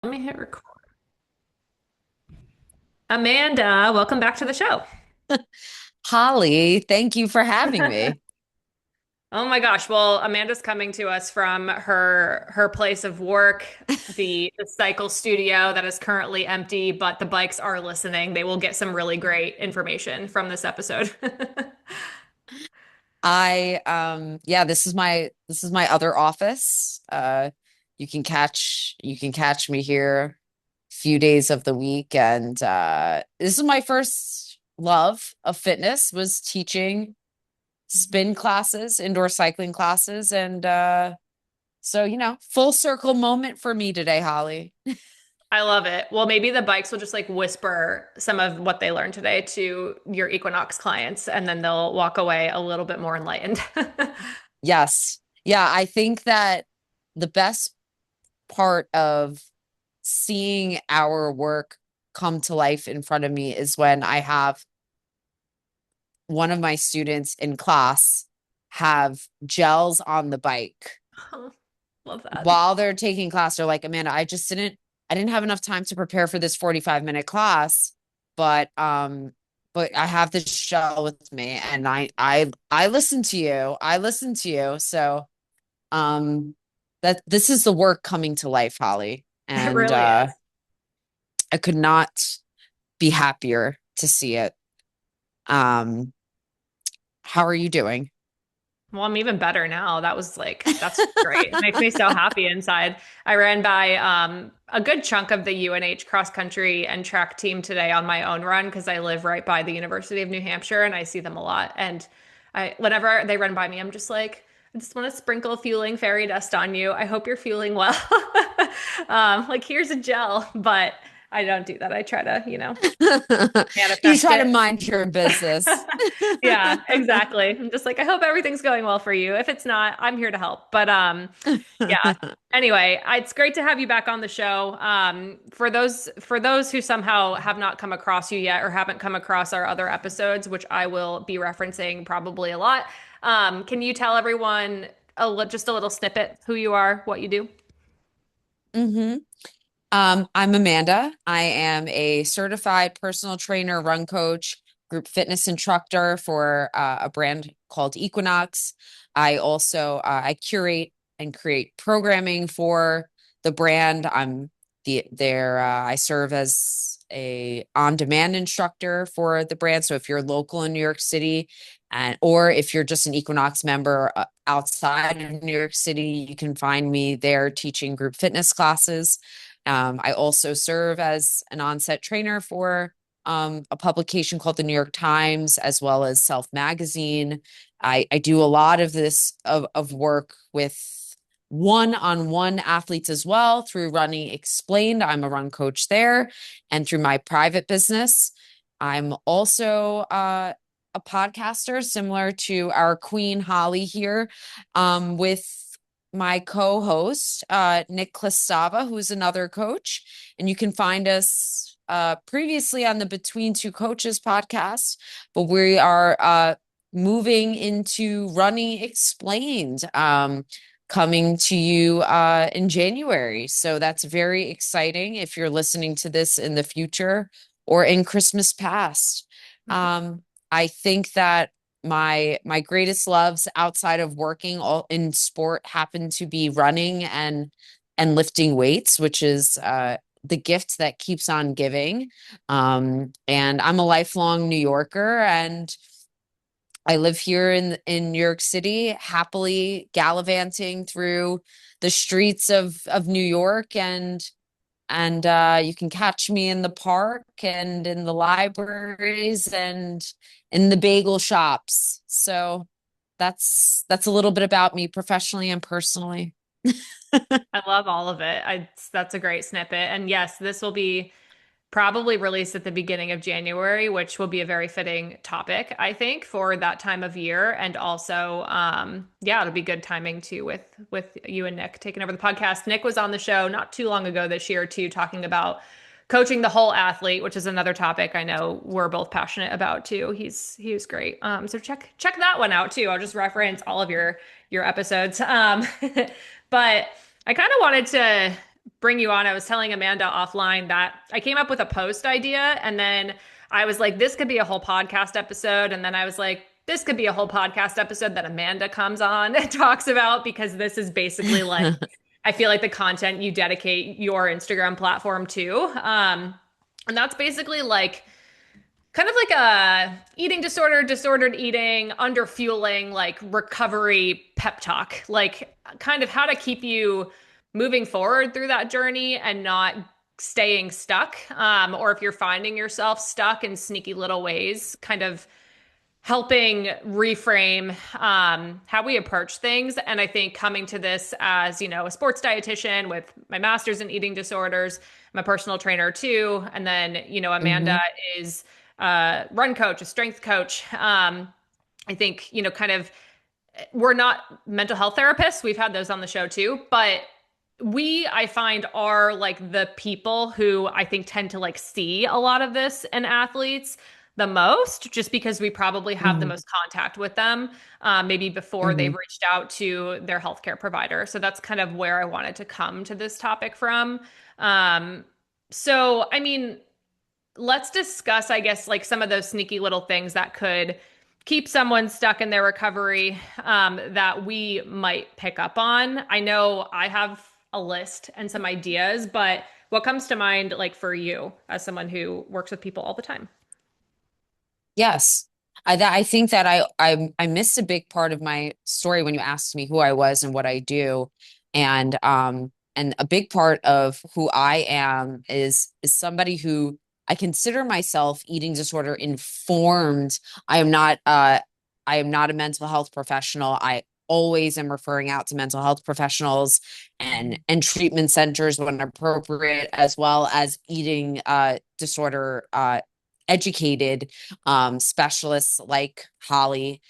Let me hit record. Amanda, welcome back to the show. Holly, thank you for having me. Oh my gosh. Well, Amanda's coming to us from her place of work, the cycle studio that is currently empty, but the bikes are listening. They will get some really great information from this episode. Yeah, this is my other office. You can catch me here a few days of the week, and this is my first love of fitness, was teaching spin classes, indoor cycling classes, and so full circle moment for me today, Holly. I love it. Well, maybe the bikes will just like whisper some of what they learned today to your Equinox clients, and then they'll walk away a little bit more enlightened. Yes. Yeah, I think that the best part of seeing our work come to life in front of me is when I have one of my students in class have gels on the bike Love that. while they're taking class. They're like, Amanda, I didn't have enough time to prepare for this 45-minute class, but I have this gel with me, and I listen to you. I listen to you. So um that this is the work coming to life, Holly. It And really is. I could not be happier to see it. Um, how are you doing? Well, I'm even better now. That's great. It makes me so happy inside. I ran by a good chunk of the UNH cross country and track team today on my own run because I live right by the University of New Hampshire and I see them a lot. And whenever they run by me, I'm just like, I just want to sprinkle fueling fairy dust on you. I hope you're feeling well. Like here's a gel, but I don't do that. I try to, You manifest try to it. mind your business. Yeah, exactly. I'm just like, I hope everything's going well for you. If it's not, I'm here to help. But yeah. Anyway, it's great to have you back on the show. For those who somehow have not come across you yet or haven't come across our other episodes, which I will be referencing probably a lot, can you tell everyone just a little snippet who you are, what you do? hmm I'm Amanda. I am a certified personal trainer, run coach, group fitness instructor for a brand called Equinox. I curate and create programming for the brand. I serve as a on-demand instructor for the brand. So if you're local in New York City, or if you're just an Equinox member outside of New York City, you can find me there teaching group fitness classes. I also serve as an onset trainer for a publication called the New York Times, as well as Self Magazine. I do a lot of this of work with one-on-one athletes as well through Running Explained. I'm a run coach there, and through my private business. I'm also a podcaster similar to our queen Holly here, with my co-host, Nick Klistava, who's another coach. And you can find us previously on the Between Two Coaches podcast, but we are moving into Running Explained, coming to you in January. So that's very exciting if you're listening to this in the future or in Christmas past. Um, I think that my greatest loves outside of working all in sport happen to be running and lifting weights, which is the gift that keeps on giving. And I'm a lifelong New Yorker, and I live here in New York City, happily gallivanting through the streets of New York, and you can catch me in the park and in the libraries and in the bagel shops. So that's a little bit about me professionally and personally. I love all of it. That's a great snippet. And yes, this will be probably released at the beginning of January, which will be a very fitting topic, I think, for that time of year. And also, yeah, it'll be good timing too with you and Nick taking over the podcast. Nick was on the show not too long ago this year too, talking about coaching the whole athlete, which is another topic I know we're both passionate about too. He was great. So check that one out too. I'll just reference all of your episodes. But I kind of wanted to bring you on, I was telling Amanda offline that I came up with a post idea and then I was like, this could be a whole podcast episode. And then I was like, this could be a whole podcast episode that Amanda comes on and talks about because this is basically like, I feel like the content you dedicate your Instagram platform to. And that's basically like, kind of like a eating disorder, disordered eating, under fueling, like recovery pep talk, like kind of how to keep you moving forward through that journey and not staying stuck. Or if you're finding yourself stuck in sneaky little ways, kind of helping reframe how we approach things. And I think coming to this as, a sports dietitian with my master's in eating disorders, I'm a personal trainer too. And then, Amanda Hmm. is a run coach, a strength coach. I think, kind of we're not mental health therapists. We've had those on the show too, but I find are like the people who I think tend to like see a lot of this in athletes the most, just because we probably have the Hmm. most contact with them, maybe before they've Hmm. reached out to their healthcare provider. So that's kind of where I wanted to come to this topic from. Um, I mean, let's discuss, I guess, like some of those sneaky little things that could keep someone stuck in their recovery that we might pick up on. I know I have a list and some ideas, but what comes to mind, like for you as someone who works with people all the time? Yes. I think that I missed a big part of my story when you asked me who I was and what I do. And a big part of who I am is somebody who I consider myself eating disorder informed. I am not I am not a mental health professional. I always am referring out to mental health professionals and treatment centers when appropriate, as well as eating disorder educated specialists like Holly.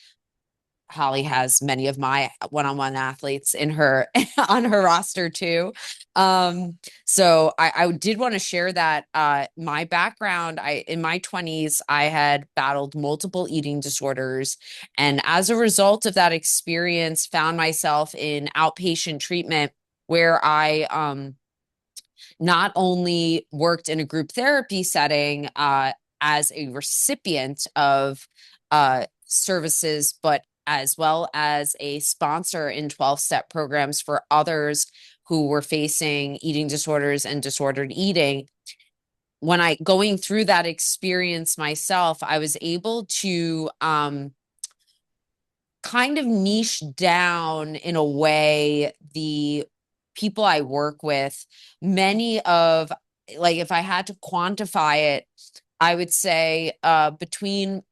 Holly has many of my one-on-one athletes in her on her roster too. So I did want to share that my background, I in my 20s, I had battled multiple eating disorders. And as a result of that experience, found myself in outpatient treatment where I not only worked in a group therapy setting as a recipient of services, but as well as a sponsor in 12-step programs for others who were facing eating disorders and disordered eating. When I going through that experience myself, I was able to kind of niche down in a way the people I work with. Many of, like, if I had to quantify it, I would say between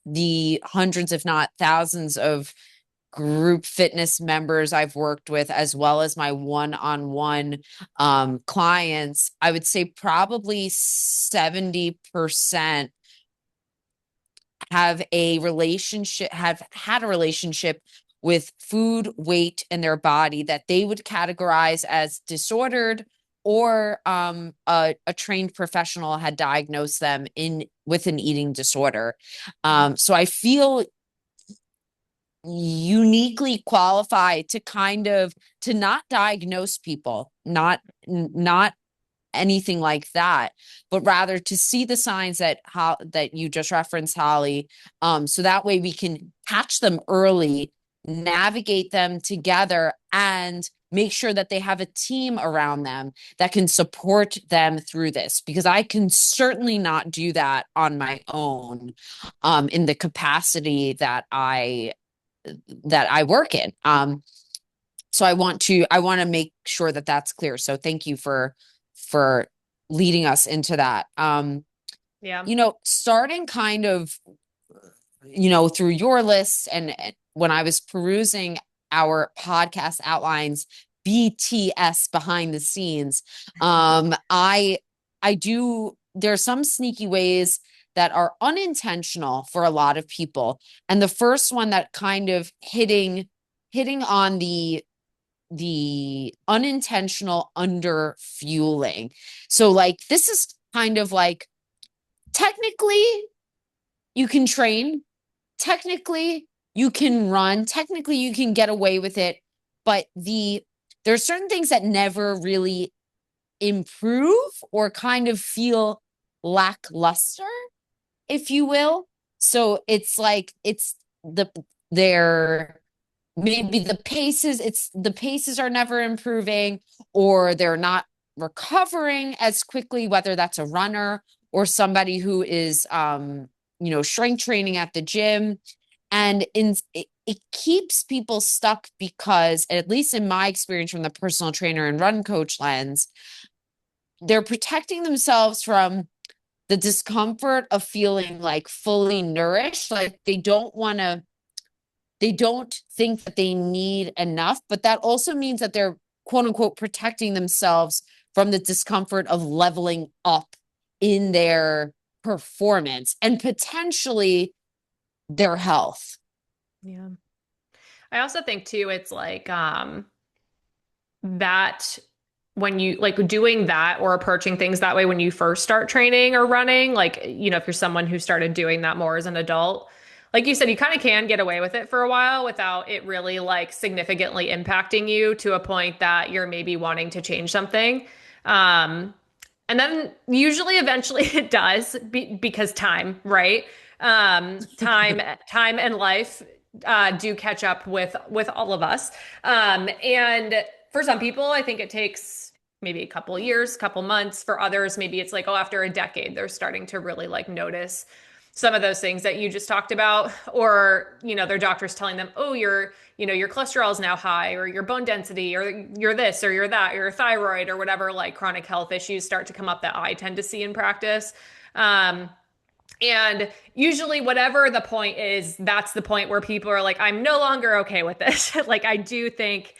the hundreds, if not thousands, of group fitness members I've worked with, as well as my one-on-one clients, I would say probably 70% have had a relationship with food, weight, and their body that they would categorize as disordered, or a trained professional had diagnosed them in with an eating disorder. So I feel uniquely qualified to kind of to not diagnose people, not anything like that, but rather to see the signs that you just referenced, Holly, so that way we can catch them early, navigate them together, and make sure that they have a team around them that can support them through this. Because I can certainly not do that on my own, in the capacity that I work in. So I want to make sure that that's clear. So thank you for leading us into that. Yeah. Starting kind of, through your list, and when I was perusing our podcast outlines, BTS behind the scenes, I do, there are some sneaky ways that are unintentional for a lot of people. And the first one that kind of hitting on the unintentional under fueling. So like this is kind of like, technically you can train, technically you can run, technically you can get away with it, but there's certain things that never really improve or kind of feel lackluster, if you will. So it's like the their maybe the paces are never improving, or they're not recovering as quickly, whether that's a runner or somebody who is strength training at the gym. And it keeps people stuck because, at least in my experience from the personal trainer and run coach lens, they're protecting themselves from the discomfort of feeling like fully nourished. Like they don't think that they need enough, but that also means that they're quote unquote protecting themselves from the discomfort of leveling up in their performance and potentially their health. Yeah. I also think too, it's like that when you like doing that or approaching things that way when you first start training or running, like, if you're someone who started doing that more as an adult, like you said, you kind of can get away with it for a while without it really like significantly impacting you to a point that you're maybe wanting to change something. Um, and then usually eventually it does because time, right? Time and life do catch up with all of us. And for some people, I think it takes maybe a couple years, couple months. For others, maybe it's like, oh, after a decade, they're starting to really like notice some of those things that you just talked about, or, their doctor's telling them, oh, your cholesterol is now high, or your bone density, or you're this, or you're that, or your thyroid, or whatever, like chronic health issues start to come up that I tend to see in practice. Um, and usually, whatever the point is, that's the point where people are like, I'm no longer okay with this. Like, I do think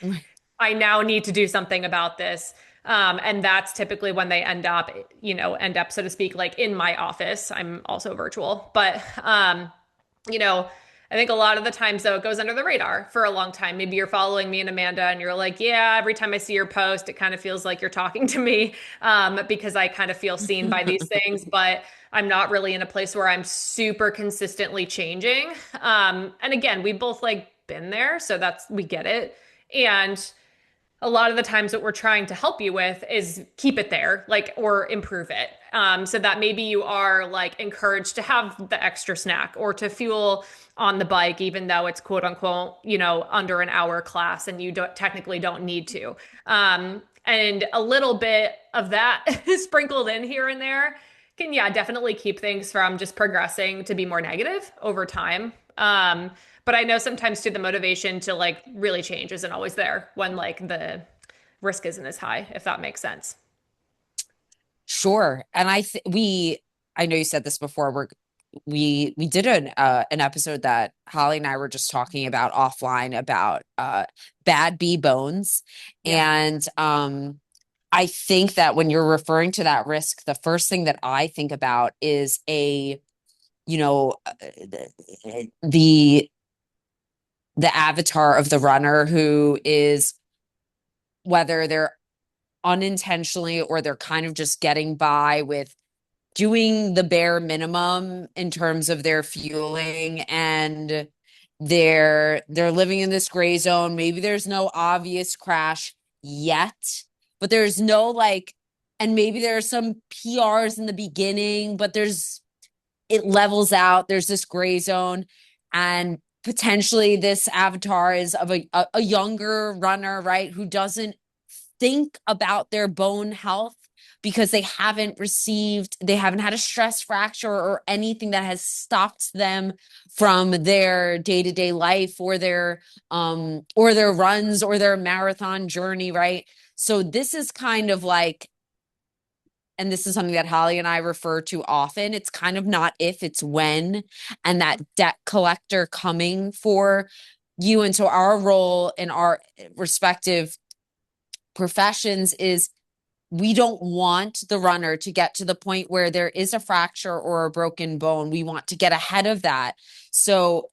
I now need to do something about this. And that's typically when they end up, so to speak, like in my office. I'm also virtual, but, you know, I think a lot of the times though, it goes under the radar for a long time. Maybe you're following me and Amanda and you're like, yeah, every time I see your post, it kind of feels like you're talking to me, because I kind of feel seen by these things, but I'm not really in a place where I'm super consistently changing. And again, we both like been there, so we get it. And a lot of the times what we're trying to help you with is keep it there, like, or improve it. So that maybe you are like encouraged to have the extra snack or to fuel on the bike, even though it's quote unquote, under an hour class and you technically don't need to. And a little bit of that sprinkled in here and there can, yeah, definitely keep things from just progressing to be more negative over time. But I know sometimes too the motivation to like really change isn't always there when like the risk isn't as high, if that makes sense. Sure. And I know you said this before. We did an episode that Holly and I were just talking about offline about bad B bones. Yeah. And I think that when you're referring to that risk, the first thing that I think about is you know, uh, the the avatar of the runner who is, whether they're unintentionally or they're kind of just getting by with doing the bare minimum in terms of their fueling, and they're living in this gray zone. Maybe there's no obvious crash yet, but there's no like, and maybe there are some PRs in the beginning, but it levels out. There's this gray zone, and potentially this avatar is of a younger runner, right, who doesn't think about their bone health because they haven't had a stress fracture or anything that has stopped them from their day-to-day life or their runs or their marathon journey, right? So this is kind of like, and this is something that Holly and I refer to often. It's kind of not if, it's when, and that debt collector coming for you. And so our role in our respective professions is, we don't want the runner to get to the point where there is a fracture or a broken bone. We want to get ahead of that. So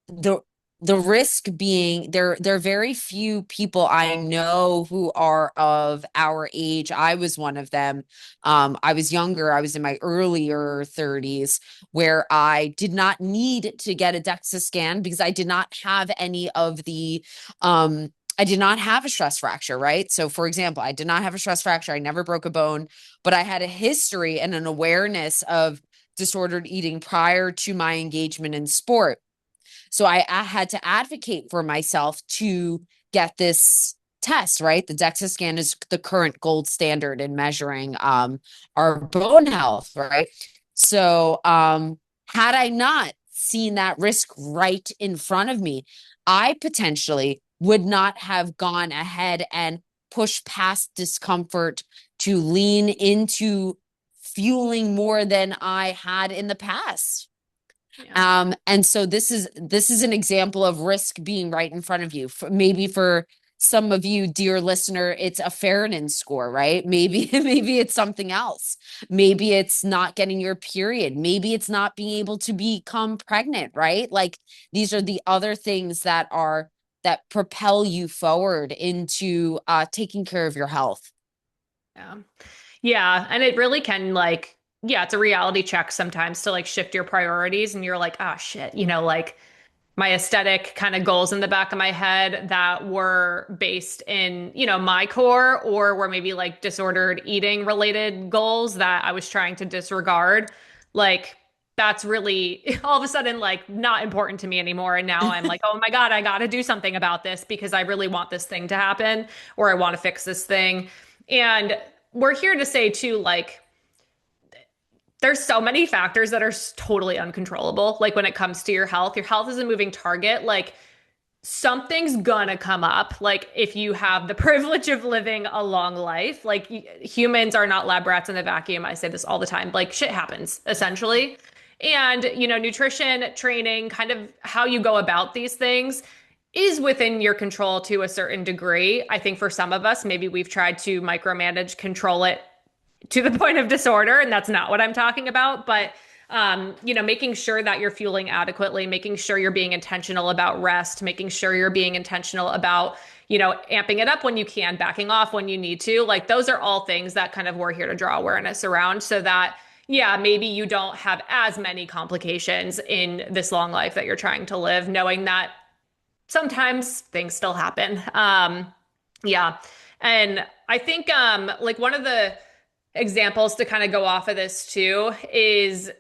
the the risk being, there are very few people I know who are of our age. I was one of them. I was younger. I was in my earlier 30s, where I did not need to get a DEXA scan because I did not have any of the I did not have a stress fracture, right? So, for example, I did not have a stress fracture. I never broke a bone, but I had a history and an awareness of disordered eating prior to my engagement in sport. So I had to advocate for myself to get this test, right? The DEXA scan is the current gold standard in measuring our bone health, right? So had I not seen that risk right in front of me, I potentially would not have gone ahead and pushed past discomfort to lean into fueling more than I had in the past. Yeah. And so this is an example of risk being right in front of you. Maybe for some of you, dear listener, it's a Fahrenheit score, right? Maybe maybe it's something else. Maybe it's not getting your period. Maybe it's not being able to become pregnant, right? Like these are the other things that propel you forward into taking care of your health. Yeah. Yeah. And it really can like, yeah, it's a reality check sometimes to like shift your priorities and you're like, ah, shit, like my aesthetic kind of goals in the back of my head that were based in, my core or were maybe like disordered eating related goals that I was trying to disregard. Like that's really all of a sudden like not important to me anymore. And now I'm like, oh my God, I got to do something about this because I really want this thing to happen or I want to fix this thing. And we're here to say too, like, there's so many factors that are totally uncontrollable. Like when it comes to your health is a moving target. Like something's gonna come up. Like if you have the privilege of living a long life, like humans are not lab rats in a vacuum. I say this all the time. Like shit happens essentially. And, nutrition, training, kind of how you go about these things is within your control to a certain degree. I think for some of us, maybe we've tried to micromanage, control it to the point of disorder, and that's not what I'm talking about. But making sure that you're fueling adequately, making sure you're being intentional about rest, making sure you're being intentional about, amping it up when you can, backing off when you need to. Like those are all things that kind of we're here to draw awareness around so that, yeah, maybe you don't have as many complications in this long life that you're trying to live, knowing that sometimes things still happen. Yeah. And I think like one of the examples to kind of go off of this too is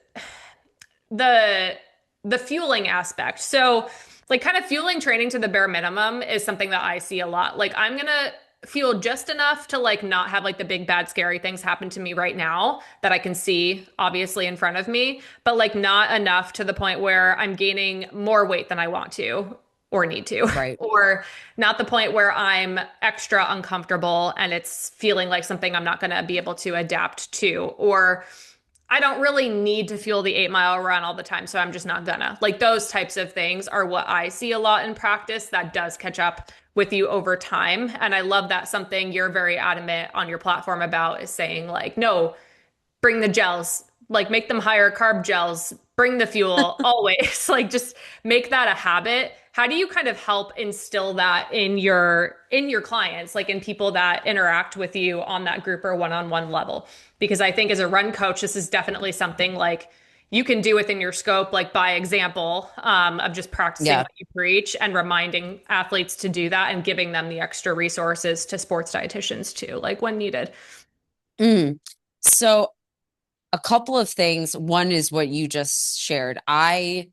the the fueling aspect. So like kind of fueling training to the bare minimum is something that I see a lot. Like I'm gonna fuel just enough to like not have like the big bad scary things happen to me right now that I can see obviously in front of me, but like not enough to the point where I'm gaining more weight than I want to or need to, Right. or not the point where I'm extra uncomfortable and it's feeling like something I'm not going to be able to adapt to, or I don't really need to fuel the 8 mile run all the time, so I'm just not gonna. Like those types of things are what I see a lot in practice that does catch up with you over time. And I love that something you're very adamant on your platform about is saying, like, no, bring the gels, like make them higher carb gels, bring the fuel always, like just make that a habit. How do you kind of help instill that in your clients, like in people that interact with you on that group or one-on-one level? Because I think as a run coach, this is definitely something like you can do within your scope, like by example, of just practicing Yeah. what you preach and reminding athletes to do that and giving them the extra resources to sports dietitians too, like when needed. Mm. So a couple of things. One is what you just shared. I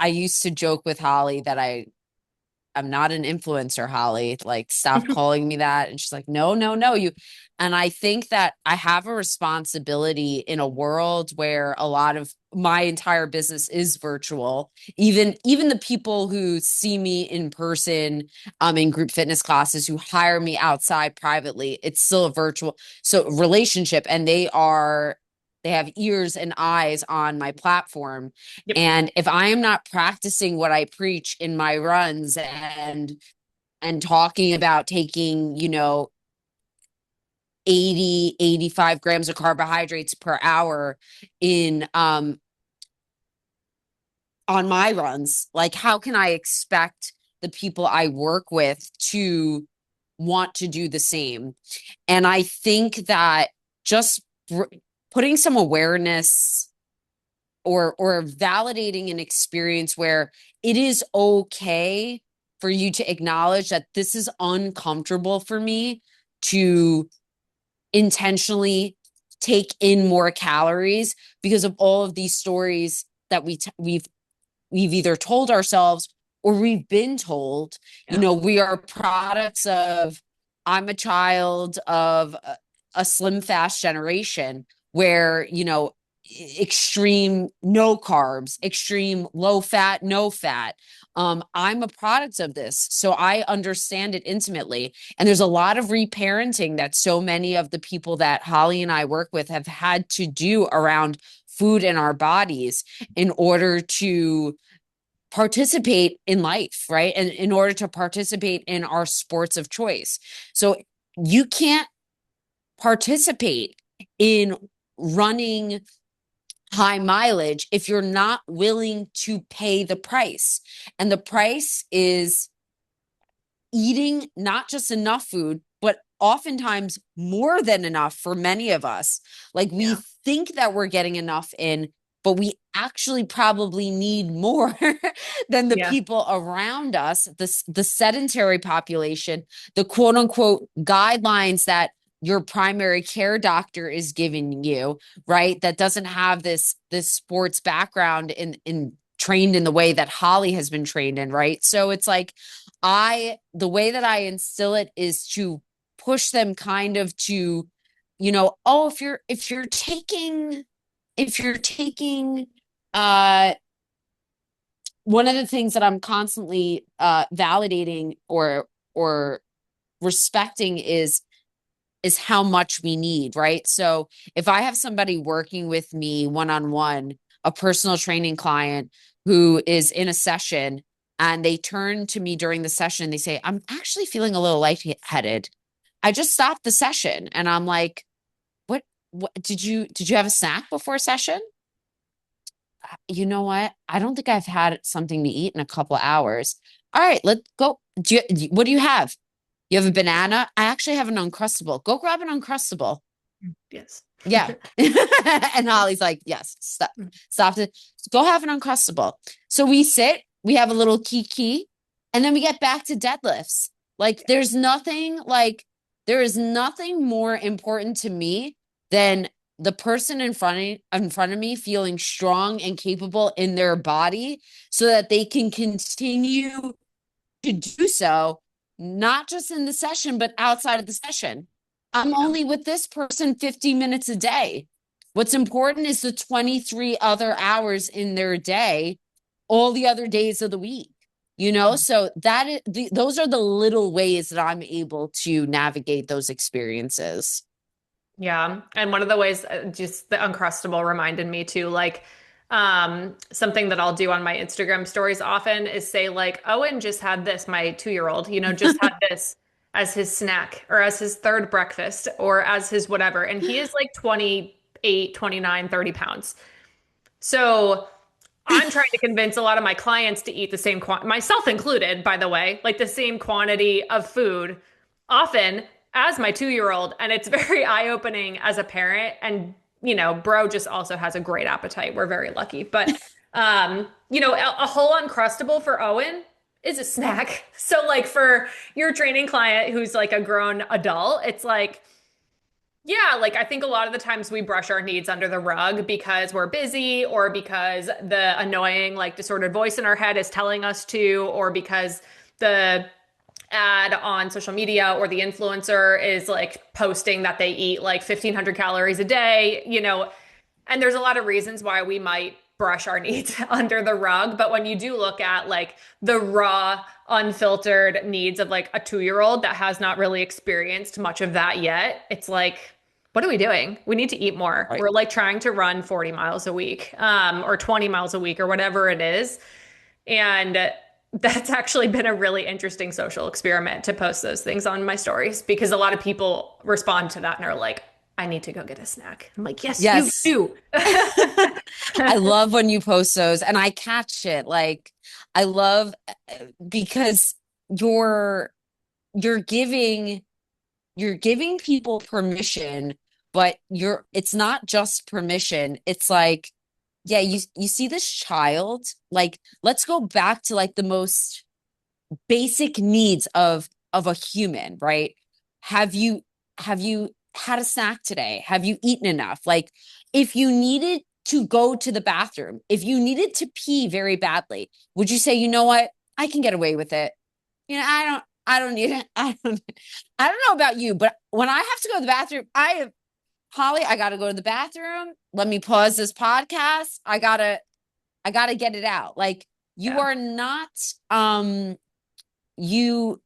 used to joke with Holly that I'm not an influencer, Holly. Like, stop calling me that. And she's like, no, no, no. And I think that I have a responsibility in a world where a lot of my entire business is virtual. Even the people who see me in person, in group fitness classes, who hire me outside privately, it's still a virtual relationship, and they have ears and eyes on my platform. Yep. And if I am not practicing what I preach in my runs and talking about taking, 85 grams of carbohydrates per hour in on my runs, like how can I expect the people I work with to want to do the same? And I think that just putting some awareness or validating an experience where it is okay for you to acknowledge that this is uncomfortable for me to intentionally take in more calories because of all of these stories that we've either told ourselves or we've been told. Yeah. We are products of, I'm a child of a slim fast generation where, extreme no carbs, extreme low fat, no fat. I'm a product of this. So I understand it intimately. And there's a lot of reparenting that so many of the people that Holly and I work with have had to do around food in our bodies in order to participate in life, right? And in order to participate in our sports of choice. So you can't participate in running high mileage if you're not willing to pay the price. And the price is eating not just enough food, but oftentimes more than enough for many of us. Like we Yeah. think that we're getting enough in, but we actually probably need more than the Yeah. people around us, the sedentary population, the quote unquote guidelines that your primary care doctor is giving you, right? That doesn't have this sports background in trained in the way that Holly has been trained in, right? So it's like the way that I instill it is to push them kind of to, oh, if you're taking uh one of the things that I'm constantly validating or respecting is how much we need, right? So if I have somebody working with me one-on-one, a personal training client who is in a session and they turn to me during the session and they say, I'm actually feeling a little lightheaded. I just stopped the session and I'm like, what did you have a snack before session? You know what? I don't think I've had something to eat in a couple of hours. All right, let's go. What do you have? You have a banana? I actually have an Uncrustable. Go grab an Uncrustable. Yes. Yeah. And Holly's like, yes, stop it. Go have an Uncrustable. So we sit, we have a little kiki, and then we get back to deadlifts. Like there is nothing more important to me than the person in front of me feeling strong and capable in their body so that they can continue to do so, not just in the session, but outside of the session. I'm Yeah. only with this person 50 minutes a day. What's important is the 23 other hours in their day, all the other days of the week. So those are the little ways that I'm able to navigate those experiences. Yeah. And one of the ways, just the Uncrustable reminded me too, like, something that I'll do on my Instagram stories often is say, like, Owen just had this, my 2-year-old, just had this as his snack or as his third breakfast or as his whatever. And he is like 28, 29, 30 pounds. So I'm trying to convince a lot of my clients to eat the same myself included, by the way, like the same quantity of food often as my 2-year-old. And it's very eye-opening as a parent. And, bro just also has a great appetite. We're very lucky. But, a whole Uncrustable for Owen is a snack. So like for your training client who's like a grown adult, it's like, yeah, like I think a lot of the times we brush our needs under the rug because we're busy or because the annoying, like disordered voice in our head is telling us to, or because the ad on social media or the influencer is like posting that they eat like 1,500 calories a day, and there's a lot of reasons why we might brush our needs under the rug. But when you do look at like the raw, unfiltered needs of like a 2-year-old that has not really experienced much of that yet, it's like, what are we doing? We need to eat more. Right. We're like trying to run 40 miles a week, or 20 miles a week or whatever it is. And that's actually been a really interesting social experiment to post those things on my stories because a lot of people respond to that and are like, I need to go get a snack. I'm like, yes, you Yes. do. I love when you post those and I catch it. Like I love because you're you're giving you're giving people permission, but it's not just permission. It's like, yeah, you see this child, like let's go back to like the most basic needs of a human, right? Have you have you had a snack today? Have you eaten enough? Like if you needed to go to the bathroom, if you needed to pee very badly, would you say, you know what? I can get away with it. I don't need it. I don't know about you, but when I have to go to the bathroom, Holly, I gotta go to the bathroom. Let me pause this podcast. I gotta get it out. Like you Yeah. are not you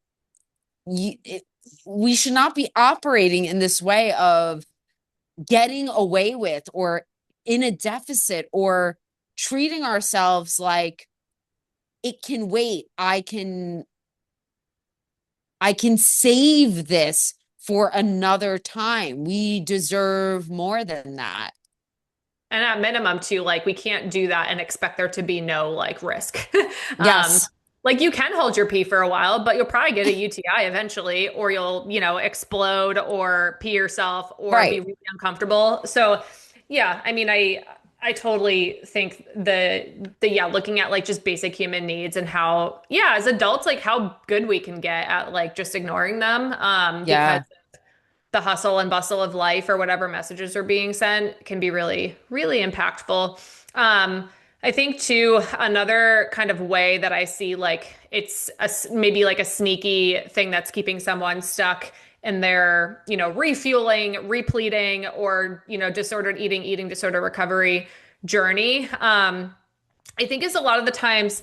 you it, we should not be operating in this way of getting away with or in a deficit or treating ourselves like it can wait. I can save this for another time. We deserve more than that. And at minimum too, like we can't do that and expect there to be no like risk. Um, Yes. like you can hold your pee for a while, but you'll probably get a UTI eventually, or you'll, explode or pee yourself or be Right. really uncomfortable. So yeah, I mean, I totally think the yeah, looking at like just basic human needs and how, yeah, as adults, like how good we can get at like just ignoring them. Because Yeah. the hustle and bustle of life or whatever messages are being sent can be really, really impactful. I think too, another kind of way that I see like maybe like a sneaky thing that's keeping someone stuck in their, refueling, repleting, or, disordered eating, eating disorder recovery journey. I think is a lot of the times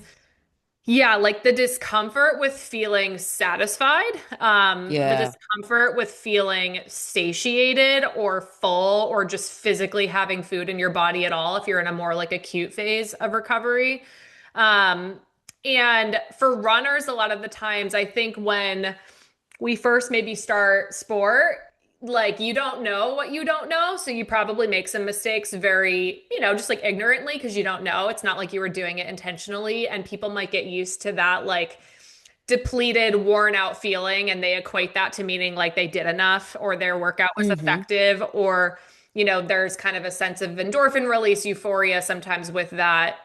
yeah, like the discomfort with feeling satisfied, the Yeah. discomfort with feeling satiated or full or just physically having food in your body at all if you're in a more like acute phase of recovery. Um, and for runners, a lot of the times, I think when we first maybe start sport, like you don't know what you don't know. So you probably make some mistakes very, just like ignorantly because you don't know. It's not like you were doing it intentionally. And people might get used to that, like depleted, worn out feeling. And they equate that to meaning like they did enough or their workout was Hmm. effective or, there's kind of a sense of endorphin release, euphoria sometimes with that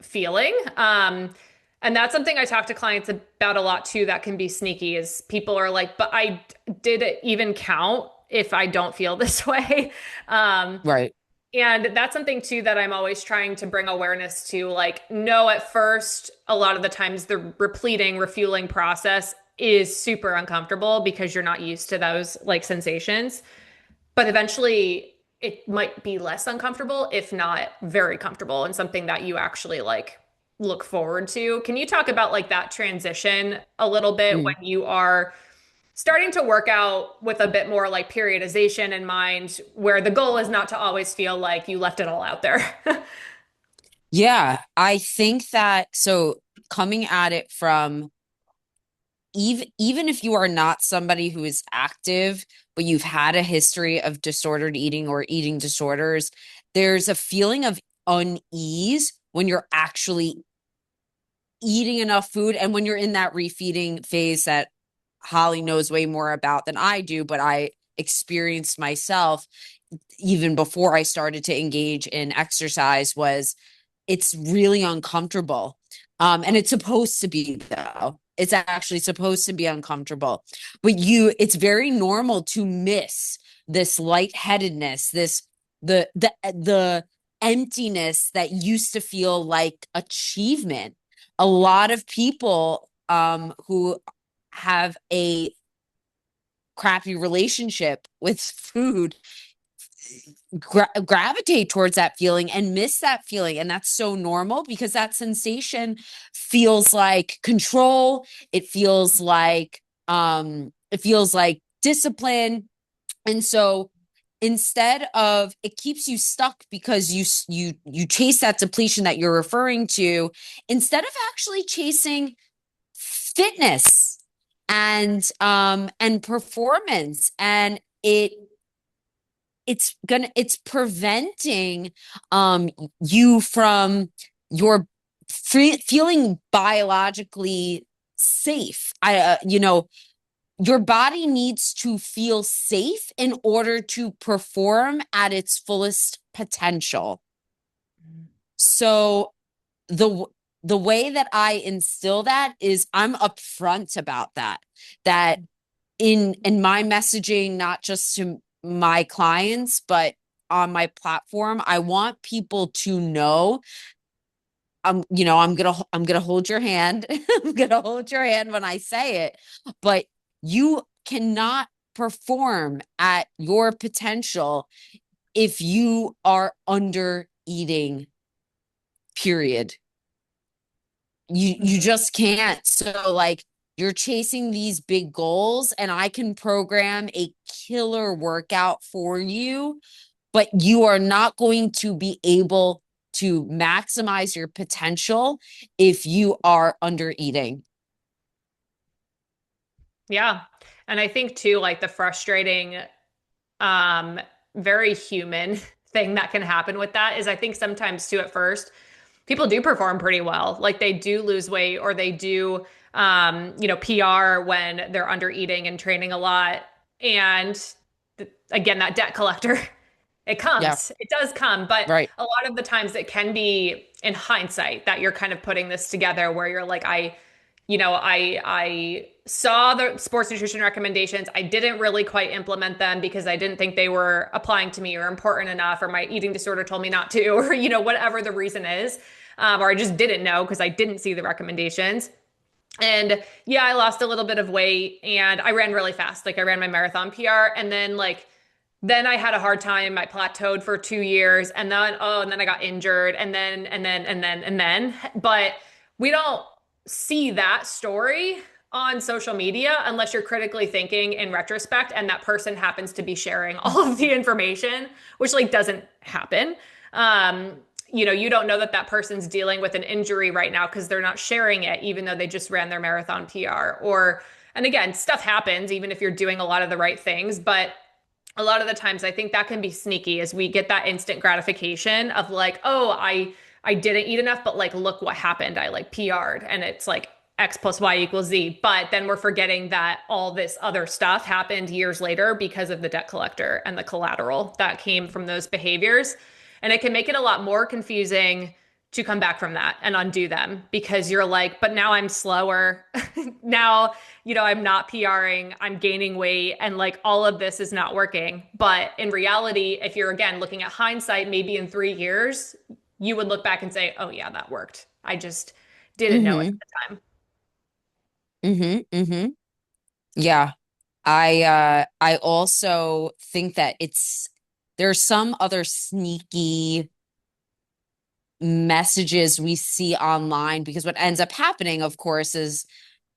feeling. And that's something I talk to clients about a lot too, that can be sneaky is people are like, but I did it even count if I don't feel this way? Um, Right. and that's something too that I'm always trying to bring awareness to. Like, no, at first, a lot of the times the repleting, refueling process is super uncomfortable because you're not used to those like sensations. But eventually it might be less uncomfortable, if not very comfortable, and something that you actually like look forward to. Can you talk about like that transition a little bit Mm. when you are starting to work out with a bit more like periodization in mind, where the goal is not to always feel like you left it all out there? Yeah, I think that so coming at it from even if you are not somebody who is active, but you've had a history of disordered eating or eating disorders, there's a feeling of unease when you're actually eating enough food and when you're in that refeeding phase that Holly knows way more about than I do, but I experienced myself even before I started to engage in exercise was it's really uncomfortable. And it's supposed to be though. It's actually supposed to be uncomfortable. But it's very normal to miss this lightheadedness, the emptiness that used to feel like achievement. A lot of people who have a crappy relationship with food gravitate towards that feeling and miss that feeling. And that's so normal because that sensation feels like control. It feels like discipline. And so instead of it keeps you stuck because you chase that depletion that you're referring to instead of actually chasing fitness and performance and it's preventing you from your feeling biologically safe. Your body needs to feel safe in order to perform at its fullest potential. So the the way that I instill that is I'm upfront about that. That in my messaging, not just to my clients, but on my platform, I want people to know I'm gonna hold your hand. I'm gonna hold your hand when I say it, but you cannot perform at your potential if you are under eating, period. You Mhm. just can't. So like you're chasing these big goals and I can program a killer workout for you, but you are not going to be able to maximize your potential if you are under eating. Yeah. And I think too, like the frustrating, um, very human thing that can happen with that is I think sometimes too at first people do perform pretty well. Like they do lose weight or they do, PR when they're under eating and training a lot. And again, that debt collector, it Yeah, comes, it does come. But right. a lot of the times it can be in hindsight that you're kind of putting this together where you're like, I saw the sports nutrition recommendations. I didn't really quite implement them because I didn't think they were applying to me or important enough, or my eating disorder told me not to, or whatever the reason is, or I just didn't know because I didn't see the recommendations. And yeah, I lost a little bit of weight and I ran really fast. Like I ran my marathon PR and then I had a hard time. I plateaued for 2 years and then I got injured and then. But we don't see that story on social media unless you're critically thinking in retrospect and that person happens to be sharing all of the information, which like doesn't happen. Um, you don't know that that person's dealing with an injury right now because they're not sharing it, even though they just ran their marathon PR. And again, stuff happens even if you're doing a lot of the right things, but a lot of the times I think that can be sneaky as we get that instant gratification of like, oh, I didn't eat enough, but like look what happened. I like PR'd and it's like X plus Y equals Z. But then we're forgetting that all this other stuff happened years later because of the debt collector and the collateral that came from those behaviors. And it can make it a lot more confusing to come back from that and undo them because you're like, but now I'm slower. Now, I'm not PRing, I'm gaining weight, and like all of this is not working. But in reality, if you're again looking at hindsight, maybe in 3 years, you would look back and say, oh, yeah, that worked. I just didn't know it Mm-hmm. at the time. Mm-hmm. Mm-hmm. Yeah. I also think that there's some other sneaky messages we see online because what ends up happening, of course, is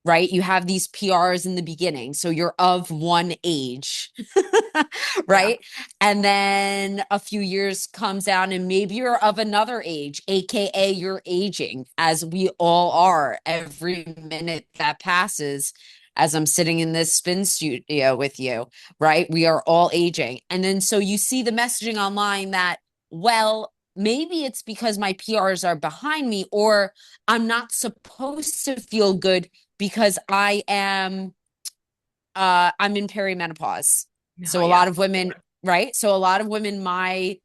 right? You have these PRs in the beginning. So you're of one age, Yeah. right? And then a few years comes down and maybe you're of another age, AKA you're aging, as we all are every minute that passes. As I'm sitting in this spin studio with you, right? We are all aging. And then so you see the messaging online that, well, maybe it's because my PRs are behind me, or I'm not supposed to feel good because I'm in perimenopause. Oh, So a yeah. lot of women, right? So a lot of women my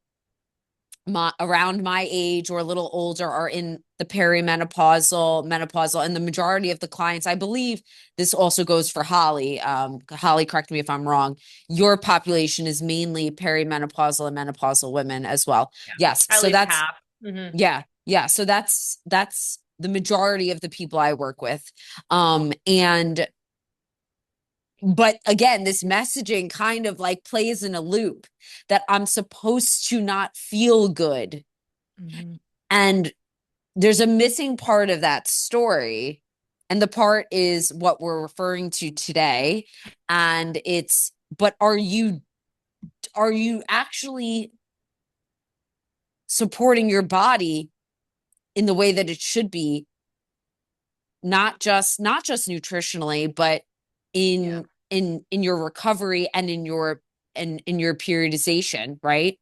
around my age or a little older are in the menopausal, and the majority of the clients, I believe this also goes for Holly. Holly, correct me if I'm wrong. Your population is mainly perimenopausal and menopausal women as well. Yeah. Yes. At So least that's half. Hmm. yeah, yeah. So that's the majority of the people I work with. And but again, this messaging kind of like plays in a loop that I'm supposed to not feel good. Hmm. And there's a missing part of that story. And the part is what we're referring to today. And but are you actually supporting your body in the way that it should be, not just nutritionally, but Yeah. in your recovery and in your periodization, right?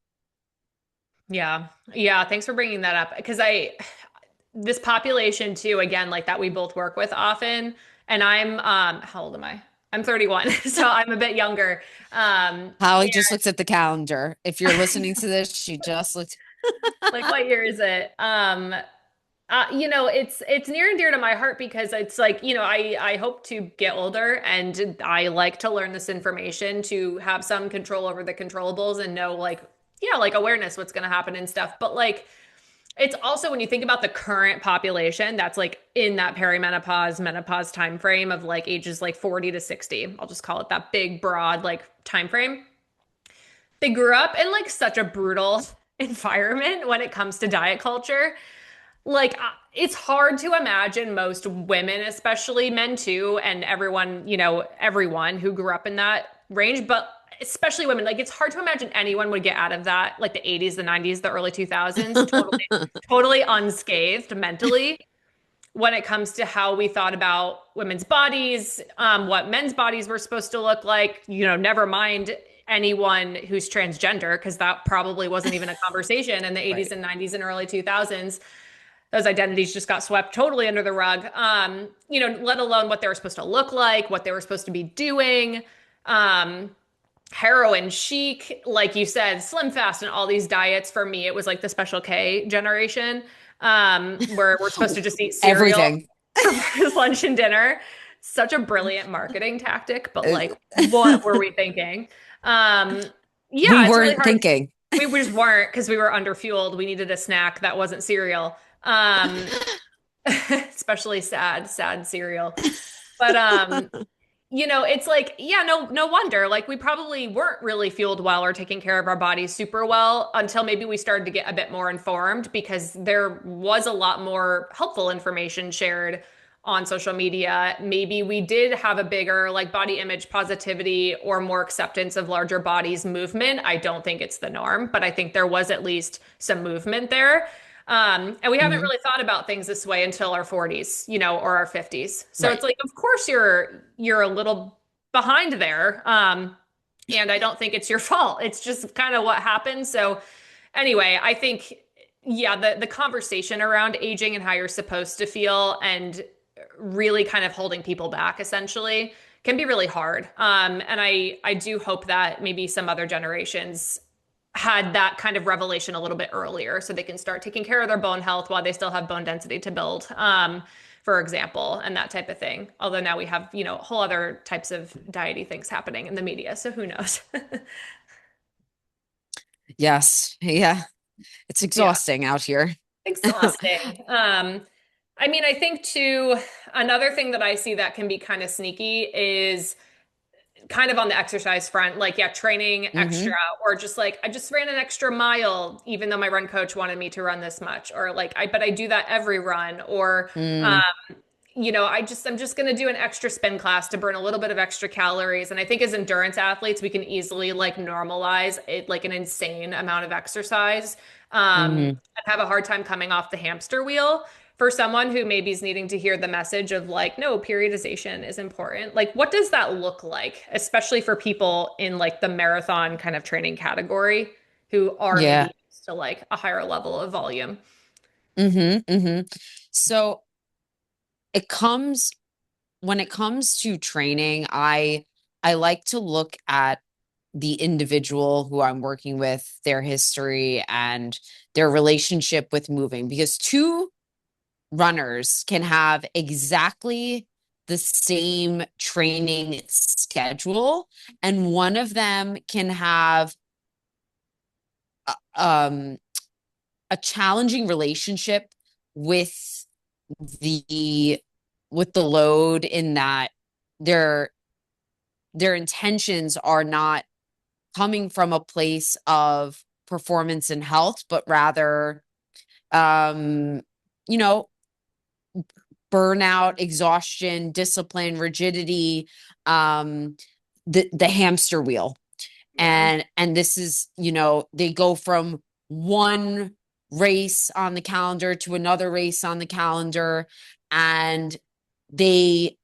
Yeah. Yeah. Thanks for bringing that up because this population too, again, like that we both work with often. And how old am I? I'm 31, so I'm a bit younger. Holly And just looked at the calendar. If you're listening to this, she just looked. like what year is it? It's near and dear to my heart because it's like, I hope to get older and I like to learn this information to have some control over the controllables and know like, yeah, like awareness, what's going to happen and stuff. But like, it's also when you think about the current population that's like in that perimenopause, menopause time frame of like ages like 40 to 60. I'll just call it that big, broad like time frame. They grew up in like such a brutal environment when it comes to diet culture. Like it's hard to imagine most women, especially men too, and everyone, everyone who grew up in that range, but especially women, like it's hard to imagine anyone would get out of that, like the 80s, the 90s, the early 2000s, totally, totally unscathed mentally when it comes to how we thought about women's bodies, what men's bodies were supposed to look like, never mind anyone who's transgender, because that probably wasn't even a conversation in the 80s Right. and 90s and early 2000s. Those identities just got swept totally under the rug. Let alone what they were supposed to look like, what they were supposed to be doing. Um, Heroin chic, like you said, slim fast and all these diets. For me, it was like the Special K generation, where we're supposed to just eat cereal Everything. for breakfast, lunch, and dinner. Such a brilliant marketing tactic, but like, what were we thinking? Um, We yeah, it's really weren't hard. thinking. We just weren't because we were underfueled. We needed a snack that wasn't cereal. Um, especially sad cereal. But it's like, yeah, no wonder. Like we probably weren't really fueled well or taking care of our bodies super well until maybe we started to get a bit more informed because there was a lot more helpful information shared on social media. Maybe we did have a bigger like body image positivity or more acceptance of larger bodies movement. I don't think it's the norm, but I think there was at least some movement there. And we haven't Mhm. really thought about things this way until our 40s, or our 50s. So it's Right. like, of course you're a little behind there. And I don't think it's your fault. It's just kind of what happened. So anyway, I think yeah, the conversation around aging and how you're supposed to feel and really kind of holding people back essentially can be really hard. And I do hope that maybe some other generations had that kind of revelation a little bit earlier so they can start taking care of their bone health while they still have bone density to build, for example, and that type of thing. Although now we have, whole other types of diety things happening in the media, so who knows? Yes. Yeah. It's Yeah, exhausting out here. exhausting. I mean, I think too, another thing that I see that can be kind of sneaky is kind of on the exercise front, like, yeah, training extra, Hmm. or just like, I just ran an extra mile, even though my run coach wanted me to run this much, or like, but I do that every run, or, Mm, um, I'm just going to do an extra spin class to burn a little bit of extra calories. And I think as endurance athletes, we can easily like normalize it, like an insane amount of exercise, hmm. and have a hard time coming off the hamster wheel. For someone who maybe is needing to hear the message of like, no, periodization is important. Like, what does that look like, especially for people in like the marathon kind of training category who are Yeah. maybe used to like a higher level of volume? Hmm. So it comes when it comes to training, I like to look at the individual who I'm working with, their history and their relationship with moving, because two runners can have exactly the same training schedule, and one of them can have uh, um, a challenging relationship with the load, in that their intentions are not coming from a place of performance and health, but rather um you know burnout, exhaustion, discipline, rigidity, um the hamster wheel. Yeah. And this is, they go from one race on the calendar to another race on the calendar, and they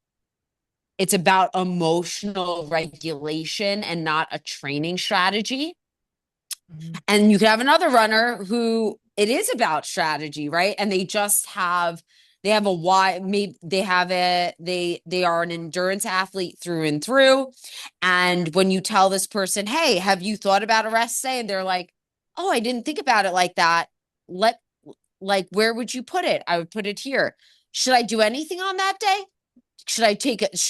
it's about emotional regulation and not a training strategy. Mhm. And you could have another runner who it is about strategy, right? And they have a why, maybe they are an endurance athlete through and through. And when you tell this person, hey, have you thought about a rest day? And they're like, oh, I didn't think about it like that. Let like, where would you put it? I would put it here. Should I do anything on that day? Should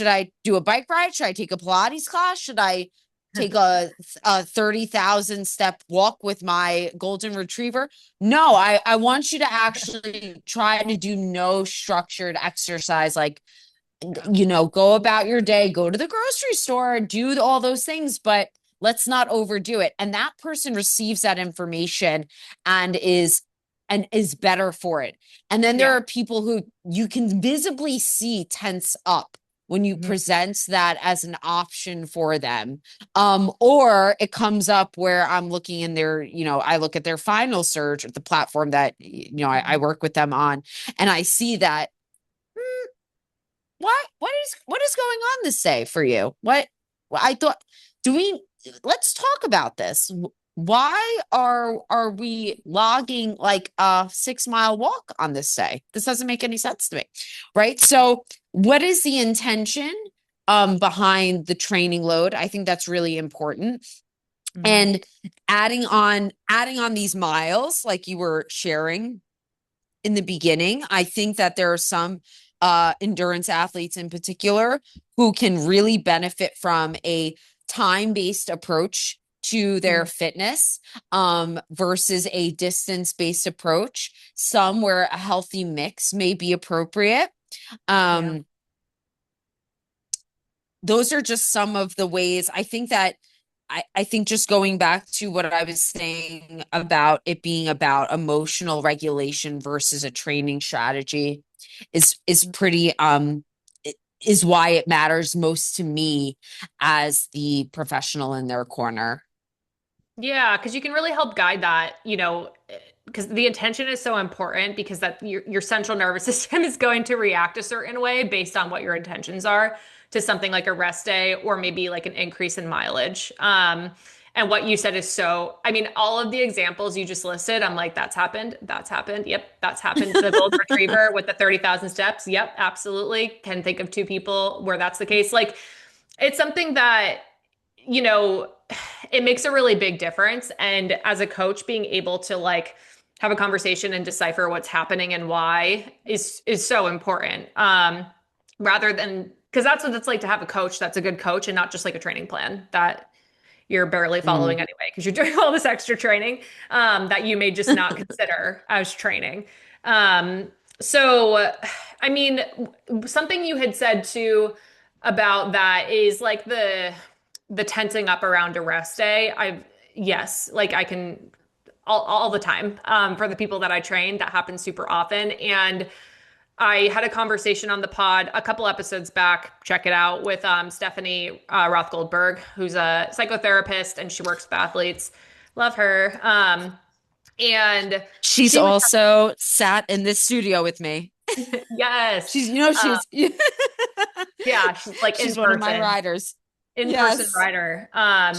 I do a bike ride? Should I take a Pilates class? Should I take a 30,000 step walk with my golden retriever? No, I want you to actually try to do no structured exercise, like, go about your day, go to the grocery store, do all those things, but let's not overdo it. And that person receives that information and is better for it. And then there Yeah. are people who you can visibly see tense up when you Mhm. present that as an option for them. Or it comes up where I'm looking in their, I look at their final search, the platform that I Mhm. work with them on, and I see that what is going on this day for you? I thought, do we let's talk about this. Why are we logging like a 6 mile walk on this day? This doesn't make any sense to me. Right. So what is the intention behind the training load? I think that's really important. Mhm. And adding on these miles, like you were sharing in the beginning. I think that there are some endurance athletes in particular who can really benefit from a time-based approach to their Mhm. fitness versus a distance-based approach. Some where a healthy mix may be appropriate. Yeah. Um, those are just some of the ways I think that I think just going back to what I was saying about it being about emotional regulation versus a training strategy is pretty is why it matters most to me as the professional in their corner. Yeah, because you can really help guide that, because the intention is so important because that your central nervous system is going to react a certain way based on what your intentions are to something like a rest day or maybe like an increase in mileage. And what you said is I mean, all of the examples you just listed, I'm like, that's happened. That's happened. Yep, that's happened. The golden retriever with the 30,000 steps. Yep, absolutely. Can think of two people where that's the case. Like, it's something that you know, it makes a really big difference. And as a coach, being able to like have a conversation and decipher what's happening and why is so important. Rather than because that's what it's like to have a coach that's a good coach and not just like a training plan that you're barely following Mm. anyway because you're doing all this extra training that you may just not consider as training. Um, so, I mean, something you had said too about that is like the tensing up around a rest day. Yes, like I can all the time for the people that I train. That happens super often, and I had a conversation on the pod a couple episodes back. Check it out with Stephanie Roth Goldberg, who's a psychotherapist and she works with athletes. Love her. And She's she was, also sat in this studio with me. yes, She's, you know, uh, she's yeah, she's like she's one of my riders. in person Yes. writer.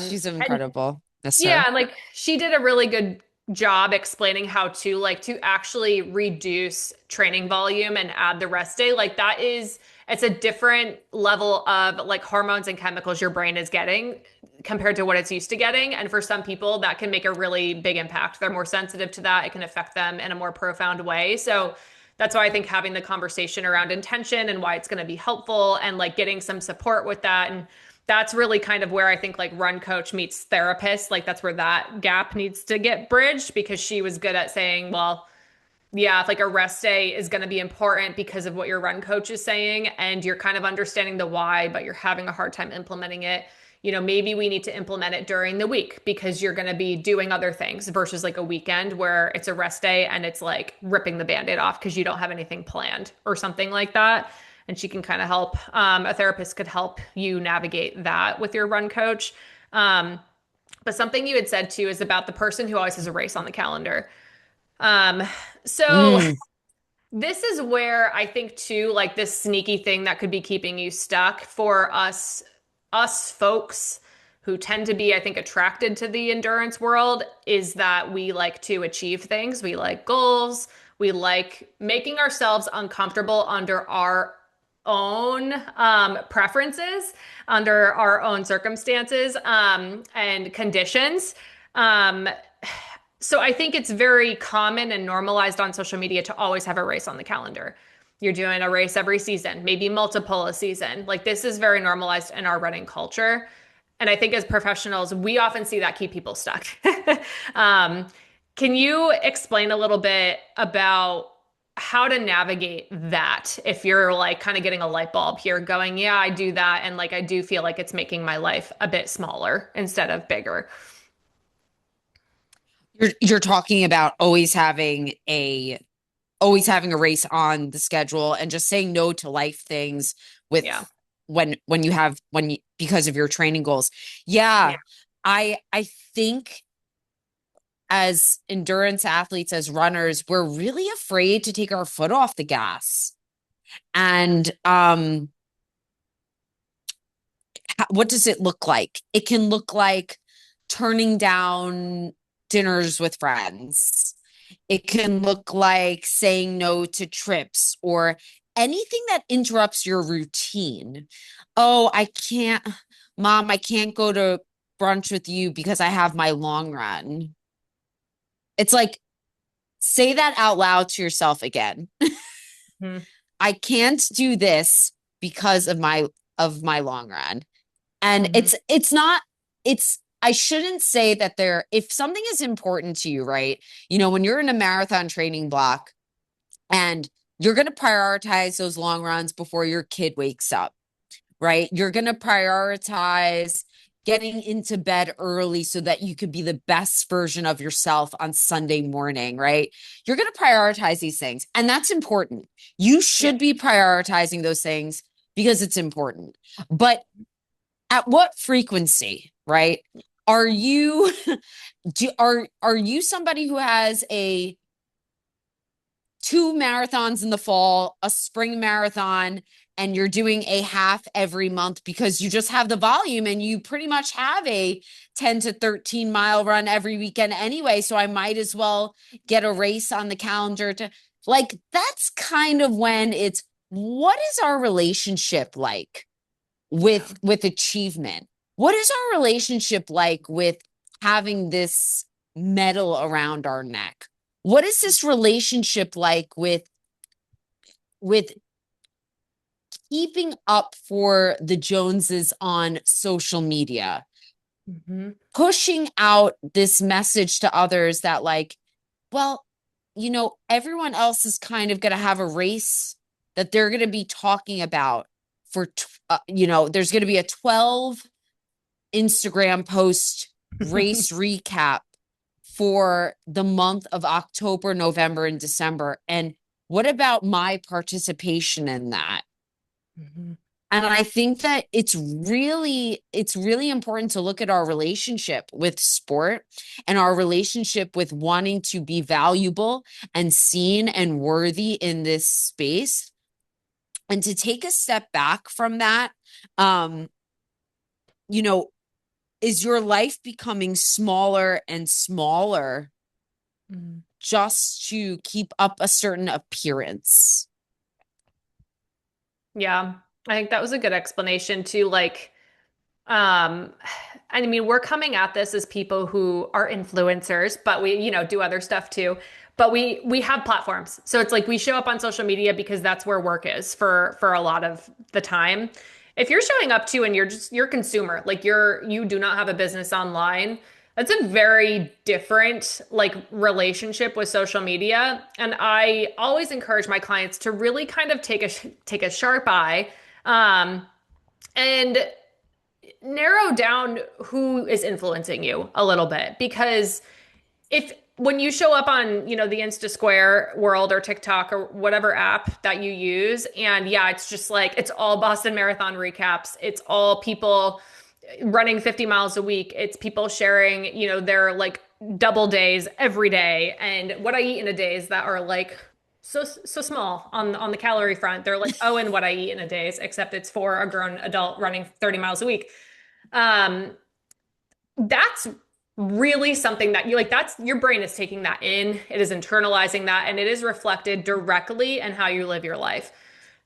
She's And incredible. Miss yeah, her. and like she did a really good job explaining how to like to actually reduce training volume and add the rest day. Like it's a different level of like hormones and chemicals your brain is getting compared to what it's used to getting. And for some people, that can make a really big impact. They're more sensitive to that. It can affect them in a more profound way. So that's why I think having the conversation around intention and why it's going to be helpful and like getting some support with that. And that's really kind of where I think like run coach meets therapist. Like that's where that gap needs to get bridged because she was good at saying, well, yeah, if like a rest day is going to be important because of what your run coach is saying, and you're kind of understanding the why, but you're having a hard time implementing it. Maybe we need to implement it during the week because you're going to be doing other things versus like a weekend where it's a rest day and it's like ripping the band-aid off because you don't have anything planned or something like that. And she can kind of help. A therapist could help you navigate that with your run coach. Um, but something you had said too is about the person who always has a race on the calendar. Um, so Mm. this is where I think too, like this sneaky thing that could be keeping you stuck for us folks who tend to be, I think, attracted to the endurance world is that we like to achieve things. We like goals. We like making ourselves uncomfortable under our own preferences, under our own circumstances and conditions. Um, So I think it's very common and normalized on social media to always have a race on the calendar. You're doing a race every season, maybe multiple a season. Like this is very normalized in our running culture. And I think as professionals, we often see that keep people stuck. um, can you explain a little bit about how to navigate that if you're like kind of getting a light bulb here going, yeah, I do that. And like I do feel like it's making my life a bit smaller instead of bigger. You're talking about always having a race on the schedule and just saying no to life things with Yeah. when you because of your training goals. Yeah. I think as endurance athletes, as runners, we're really afraid to take our foot off the gas. And what does it look like? It can look like turning down dinners with friends. It can look like saying no to trips or anything that interrupts your routine. Oh, Mom, I can't go to brunch with you because I have my long run. It's like, say that out loud to yourself again. Mhm. I can't do this because of my long run. And Mhm. it's not it's I shouldn't say that if something is important to you, right? When you're in a marathon training block and you're going to prioritize those long runs before your kid wakes up, right? You're going to prioritize getting into bed early so that you could be the best version of yourself on Sunday morning, right? You're going to prioritize these things, and that's important. You Yeah. should be prioritizing those things because it's important. But at what frequency, right? Are you are you somebody who has a two marathons in the fall, a spring marathon, and you're doing a half every month because you just have the volume and you pretty much have a 10 to 13 mile run every weekend anyway. So I might as well get a race on the calendar to like, that's kind of when it's what is our relationship like Yeah. with achievement? What is our relationship like with having this medal around our neck? What is this relationship like with keeping up for the Joneses on social media? Mhm. Pushing out this message to others that like, well, everyone else is kind of going to have a race that they're going to be talking about there's going to be a 12 Instagram post race recap for the month of October, November, and December. And what about my participation in that? Mhm. And I think that it's really important to look at our relationship with sport and our relationship with wanting to be valuable and seen and worthy in this space and to take a step back from that. Um, you know, is your life becoming smaller and smaller Mhm. just to keep up a certain appearance? Yeah. I think that was a good explanation too. Um, I mean, we're coming at this as people who are influencers, but we, do other stuff too. But we have platforms. So it's like we show up on social media because that's where work is for a lot of the time. If you're showing up to and you're a consumer, like you do not have a business online, that's a very different like relationship with social media. And I always encourage my clients to really kind of take a sharp eye and narrow down who is influencing you a little bit because if when you show up on the Insta Square world or TikTok or whatever app that you use and yeah it's just like it's all Boston Marathon recaps, it's all people running 50 miles a week, it's people sharing their like double days every day and what I eat in a days that are like so small on the calorie front, they're like oh and what I eat in a days except it's for a grown adult running 30 miles a week. um, that's really something that you like, that's your brain is taking that in, it is internalizing that, and it is reflected directly in how you live your life.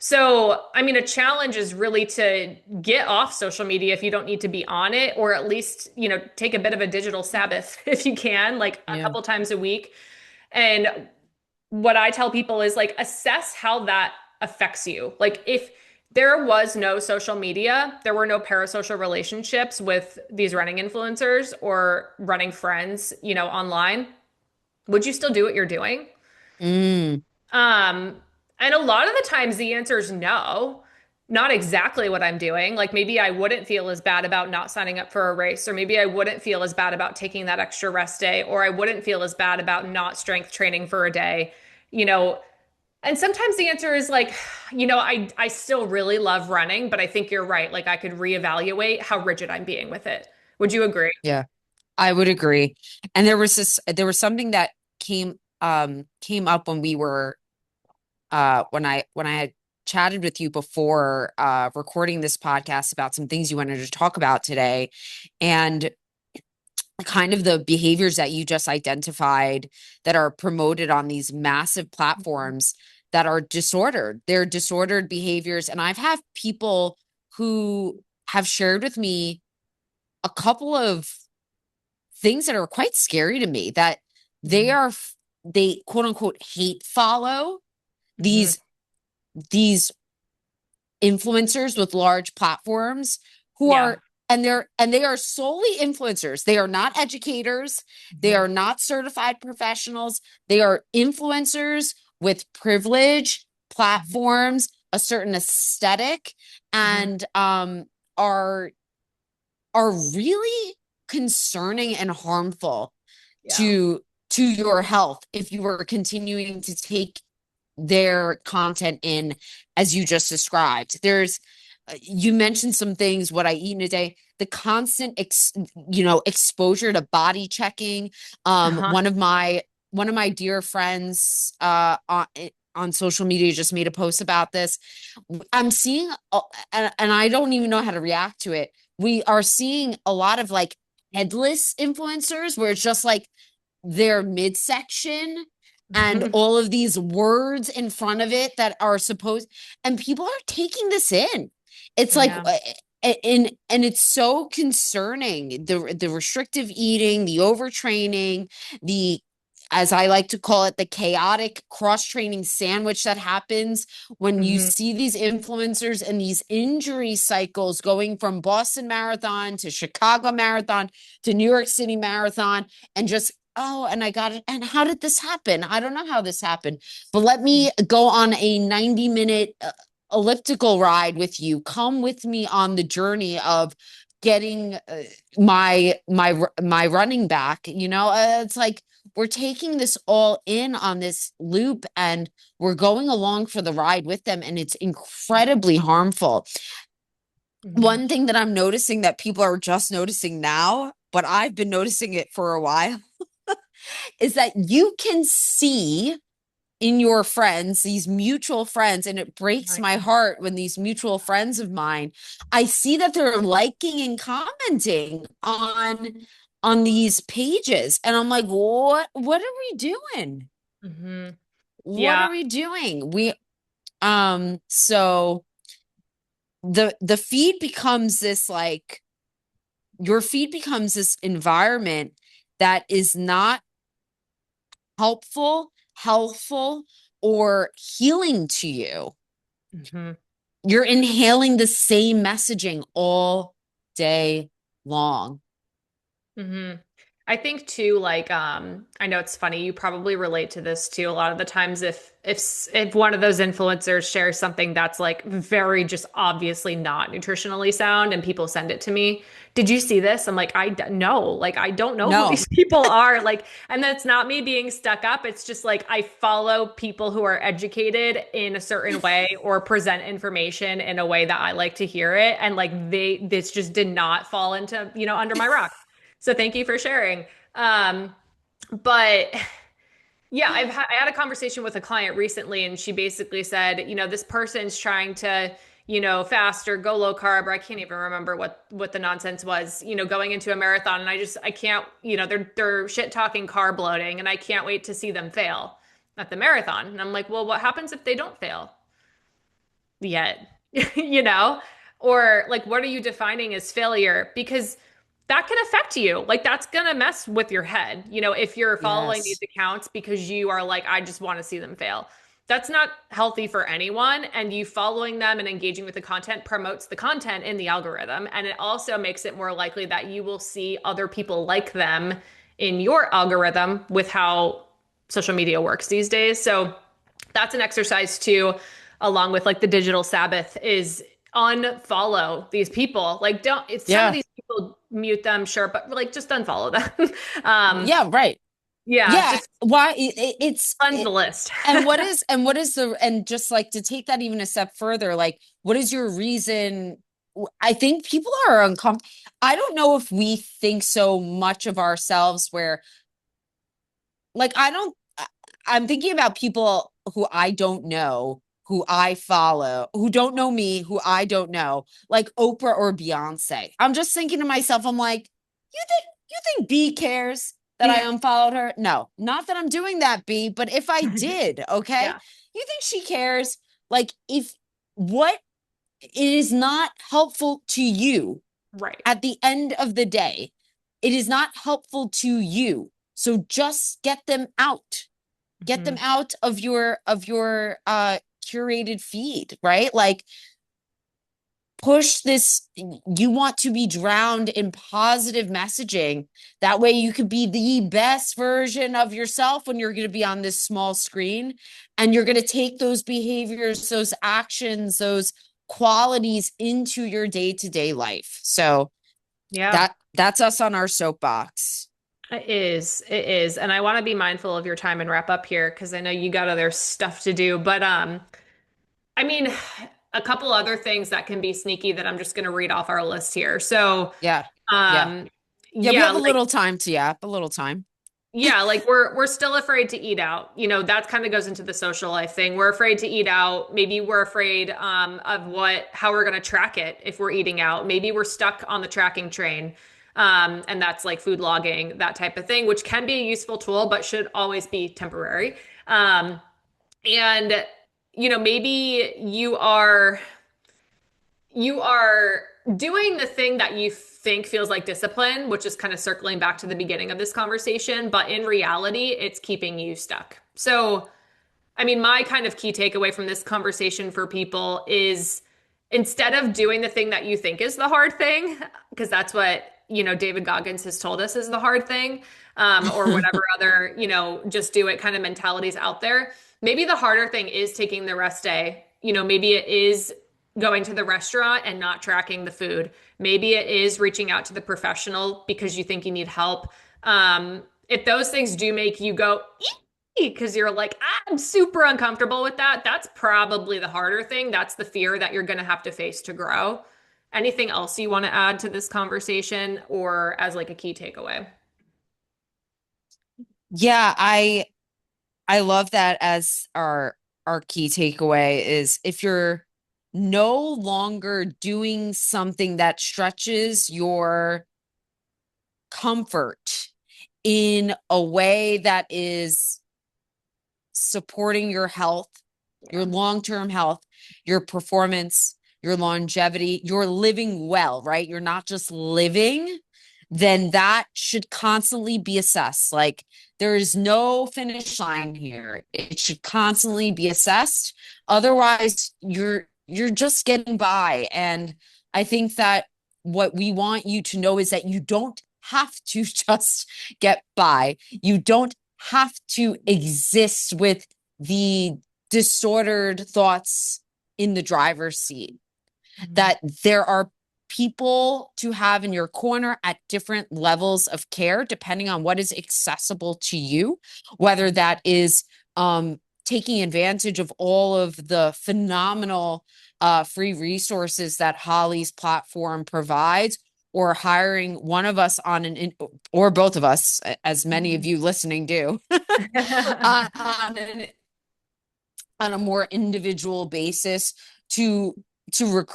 So, I mean, a challenge is really to get off social media if you don't need to be on it, or at least, take a bit of a digital Sabbath if you can, like a Yeah. couple times a week. And what I tell people is like assess how that affects you. Like if there was no social media, there were no parasocial relationships with these running influencers or running friends, online, would you still do what you're doing? Mm, Um, and a lot of the times the answer is no, not exactly what I'm doing. Like maybe I wouldn't feel as bad about not signing up for a race, or maybe I wouldn't feel as bad about taking that extra rest day, or I wouldn't feel as bad about not strength training for a day, you know. And sometimes the answer is like, I still really love running, but I think you're right. Like I could reevaluate how rigid I'm being with it. Would you agree? yeah, I would agree. And there was something that came up when we were when I had chatted with you before recording this podcast about some things you wanted to talk about today, and kind of the behaviors that you just identified that are promoted on these massive platforms that are disordered. They're disordered behaviors. And I've had people who have shared with me a couple of things that are quite scary to me, that they Hmm. are they quote unquote hate follow Hmm. these these influencers with large platforms who Yeah. are and they are solely influencers. They are not educators, they Hmm. are not certified professionals. They are influencers with privilege, platforms, a certain aesthetic, Hmm. and are are really concerning and harmful Yeah. to your health if you are continuing to take their content in as you just described. There's you mentioned some things, what I eat in a day, the constant exposure to body checking. Uh-huh. One of my dear friends on social media just made a post about this. I'm seeing and I don't even know how to react to it. We are seeing a lot of like headless influencers where it's just like their midsection and all of these words in front of it that are supposed, and people are taking this in. It's like Yeah. and it's so concerning, the restrictive eating, the overtraining, the, as I like to call it, the chaotic cross training sandwich that happens when you Hmm. see these influencers and these injury cycles going from Boston Marathon to Chicago Marathon to New York City Marathon, and just, oh, and I got it. And how did this happen? I don't know how this happened, but let me go on a 90-minute elliptical ride with you. Come with me on the journey of getting my running back. It's like we're taking this all in on this loop, and we're going along for the ride with them, and it's incredibly harmful. Hmm. One thing that I'm noticing that people are just noticing now, but I've been noticing it for a while, is that you can see in your friends, these mutual friends, and it breaks Right. my heart when these mutual friends of mine, I see that they're liking and commenting on these pages. And I'm like, what are we doing? Hmm. What Yeah. are we doing? So the feed becomes this, like, your feed becomes this environment that is not helpful, healthful, or healing to you. Hmm. You're inhaling the same messaging all day long. Hmm. I think too, like, I know it's funny, you probably relate to this too. A lot of the times if one of those influencers shares something that's like very just obviously not nutritionally sound and people send it to me, did you see this? I'm like, no, like I don't know who No. these people are. Like, and that's not me being stuck up. It's just like I follow people who are educated in a certain way or present information in a way that I like to hear it. And like this just did not fall into, under my rock. So thank you for sharing. But yeah, I had a conversation with a client recently, and she basically said, this person's trying to, fast or go low carb, or I can't even remember what the nonsense was, going into a marathon, and I can't, they're shit talking carb loading, and I can't wait to see them fail at the marathon. And I'm like, well, what happens if they don't fail? yet, you know? Or like, what are you defining as failure? Because that can affect you. Like, that's gonna mess with your head. If you're following these Yes. accounts because you are like, I just want to see them fail. That's not healthy for anyone. And you following them and engaging with the content promotes the content in the algorithm. And it also makes it more likely that you will see other people like them in your algorithm with how social media works these days. So that's an exercise too, along with like the digital Sabbath, is unfollow these people. Like, don't, it's some of Yeah. these people, mute them, sure, but like just unfollow them. um, Yeah, right. yeah, Yeah, just why cleanse the list. and what is the and just like to take that even a step further, like what is your reason? I think people are uncomfortable. I don't know if we think so much of ourselves where like I'm thinking about people who I don't know, who I follow, who don't know me, who I don't know, like Oprah or Beyonce. I'm just thinking to myself, I'm like, you think B cares that I Yeah. unfollowed her? No, not that I'm doing that, B, but if I did, okay? Yeah. You think she cares? Like if what it is not helpful to you Right. at the end of the day, it is not helpful to you. So just get them Mhm. out of your curated feed, right? Like push this, you want to be drowned in positive messaging, that way you could be the best version of yourself when you're going to be on this small screen, and you're going to take those behaviors, those actions, those qualities into your day-to-day life. So Yeah. that's us on our soapbox. It is. It is. And I want to be mindful of your time and wrap up here because I know you got other stuff to do. But I mean, a couple other things that can be sneaky that I'm just going to read off our list here. So, Yeah, yeah, um, yeah, we yeah, have a like little time to yap, a little time. yeah, like we're still afraid to eat out. That kind of goes into the social life thing. We're afraid to eat out. Maybe we're afraid of how we're going to track it if we're eating out. Maybe we're stuck on the tracking train. And that's like food logging, that type of thing, which can be a useful tool, but should always be temporary. And maybe you are doing the thing that you think feels like discipline, which is kind of circling back to the beginning of this conversation, but in reality, it's keeping you stuck. So, I mean, my kind of key takeaway from this conversation for people is instead of doing the thing that you think is the hard thing, because that's what, David Goggins has told us is the hard thing, or whatever other, just do it kind of mentalities out there. Maybe the harder thing is taking the rest day. Maybe it is going to the restaurant and not tracking the food. Maybe it is reaching out to the professional because you think you need help. If those things do make you go, because you're like, I'm super uncomfortable with that. That's probably the harder thing. That's the fear that you're going to have to face to grow. Anything else you want to add to this conversation or as like a key takeaway? Yeah, I love that as our key takeaway is if you're no longer doing something that stretches your comfort in a way that is supporting your health, your Yeah. long-term health, your performance, your longevity, you're living well, right? You're not just living, then that should constantly be assessed. Like there is no finish line here. It should constantly be assessed. Otherwise, you're just getting by. And I think that what we want you to know is that you don't have to just get by. You don't have to exist with the disordered thoughts in the driver's seat, Mhm. that there are people to have in your corner at different levels of care, depending on what is accessible to you, whether that is taking advantage of all of the phenomenal free resources that Holly's platform provides, or hiring one of us or both of us, as many of Mhm. you listening do, on on a more individual basis to to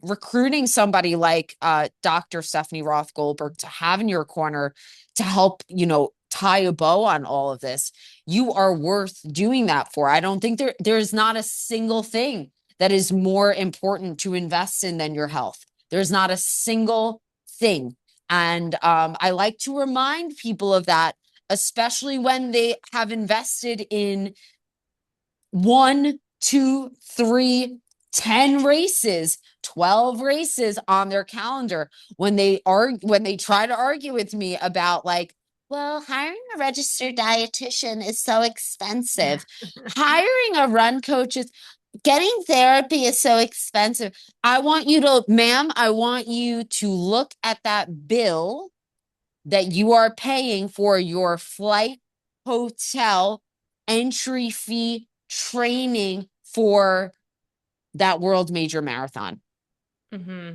recruiting somebody like Dr. Stephanie Roth Goldberg to have in your corner to help tie a bow on all of this. You are worth doing that for. I don't think there's not a single thing that is more important to invest in than your health. There's not a single thing. And I like to remind people of that, especially when they have invested in one, two, three, 10 races, 12 races on their calendar. When they try to argue with me about like, well, hiring a registered dietitian is so expensive. Hiring a run coach is getting therapy is so expensive. I want you to look at that bill that you are paying for your flight, hotel, entry fee, training for that world major marathon. Hmm. I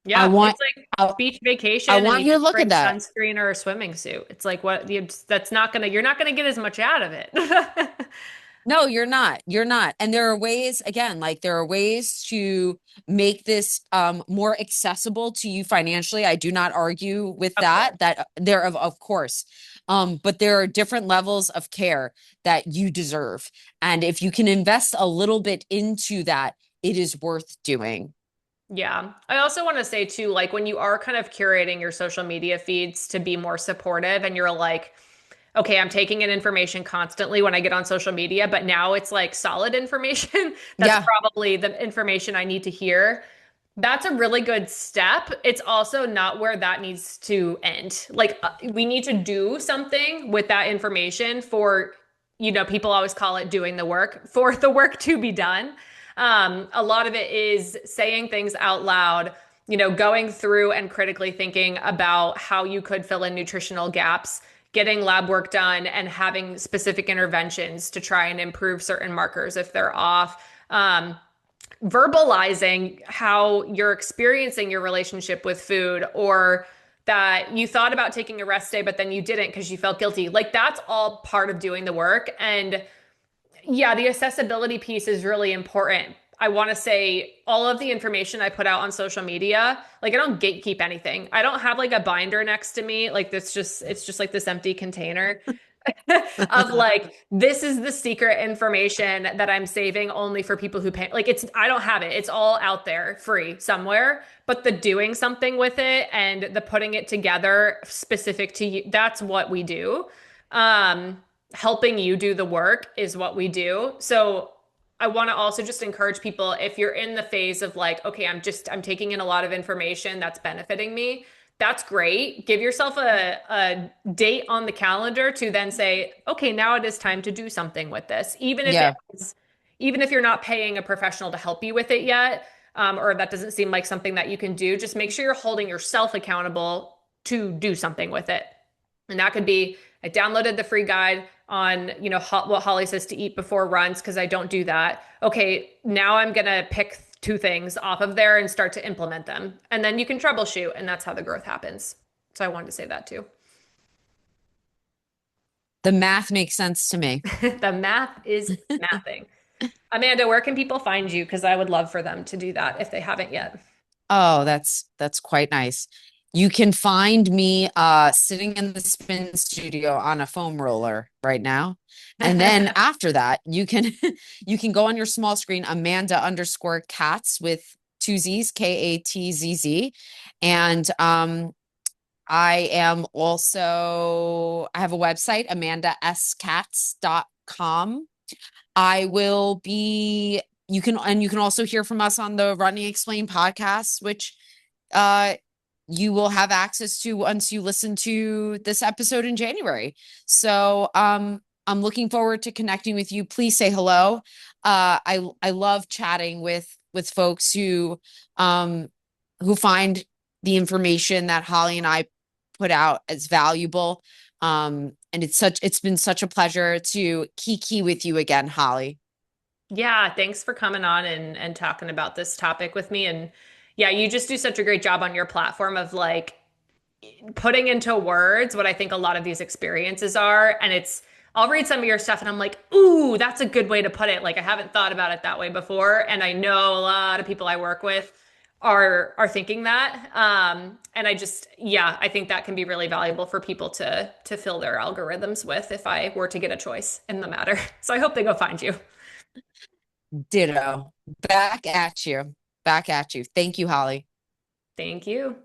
Yeah, want it's like I, beach I vacation and want you you to just look bring at that. sunscreen or a swimming suit. It's like that's not gonna, you're not gonna get as much out of it. No, you're not. You're not. And there are ways, again, like there are ways to make this more accessible to you financially. I do not argue with Of that, course. that there of course. But there are different levels of care that you deserve. And if you can invest a little bit into that, it is worth doing. Yeah. I also want to say too, like when you are kind of curating your social media feeds to be more supportive and you're like, okay, I'm taking in information constantly when I get on social media, but now it's like solid information. That's Yeah. probably the information I need to hear. That's a really good step. It's also not where that needs to end. Like, we need to do something with that information for, people always call it doing the work, for the work to be done. A lot of it is saying things out loud, going through and critically thinking about how you could fill in nutritional gaps, getting lab work done, and having specific interventions to try and improve certain markers if they're off. Verbalizing how you're experiencing your relationship with food, or that you thought about taking a rest day, but then you didn't because you felt guilty. Like that's all part of doing the work. And yeah, the accessibility piece is really important. I want to say all of the information I put out on social media, like I don't gatekeep anything. I don't have like a binder next to me. Like it's just like this empty container of like, this is the secret information that I'm saving only for people who pay. Like I don't have it. It's all out there free somewhere, but the doing something with it and the putting it together specific to you, that's what we do. Helping you do the work is what we do. So I want to also just encourage people, if you're in the phase of like, okay, I'm taking in a lot of information that's benefiting me. That's great. Give yourself a date on the calendar to then say, okay, now it is time to do something with this. Yeah. Even if you're not paying a professional to help you with it yet, or that doesn't seem like something that you can do, just make sure you're holding yourself accountable to do something with it. And that could be, I downloaded the free guide on, what Holly says to eat before runs because I don't do that. Okay, now I'm going to pick two things off of there and start to implement them. And then you can troubleshoot, and that's how the growth happens. So I wanted to say that too. The math makes sense to me. The math is mathing. Amanda, where can people find you? Because I would love for them to do that if they haven't yet. Oh, that's quite nice. You can find me sitting in the spin studio on a foam roller right now. And then after that, you can you can go on your small screen, Amanda underscore Katz with two Z's, Katzz. And I have a website, amandascatz.com. I will be you can also hear from us on the Running Explain podcast, which uh you will have access to once you listen to this episode in January. So I'm looking forward to connecting with you. Please say hello. I love chatting with folks who find the information that Holly and I put out as valuable. And it's been such a pleasure to kiki with you again, Holly. Yeah, thanks for coming on and talking about this topic with me. And yeah, you just do such a great job on your platform of like putting into words what I think a lot of these experiences are. And I'll read some of your stuff and I'm like, ooh, that's a good way to put it. Like I haven't thought about it that way before. And I know a lot of people I work with are thinking that. And yeah, I think that can be really valuable for people to fill their algorithms with if I were to get a choice in the matter. So I hope they go find you. Ditto. Back at you. Back at you. Thank you, Holly. Thank you.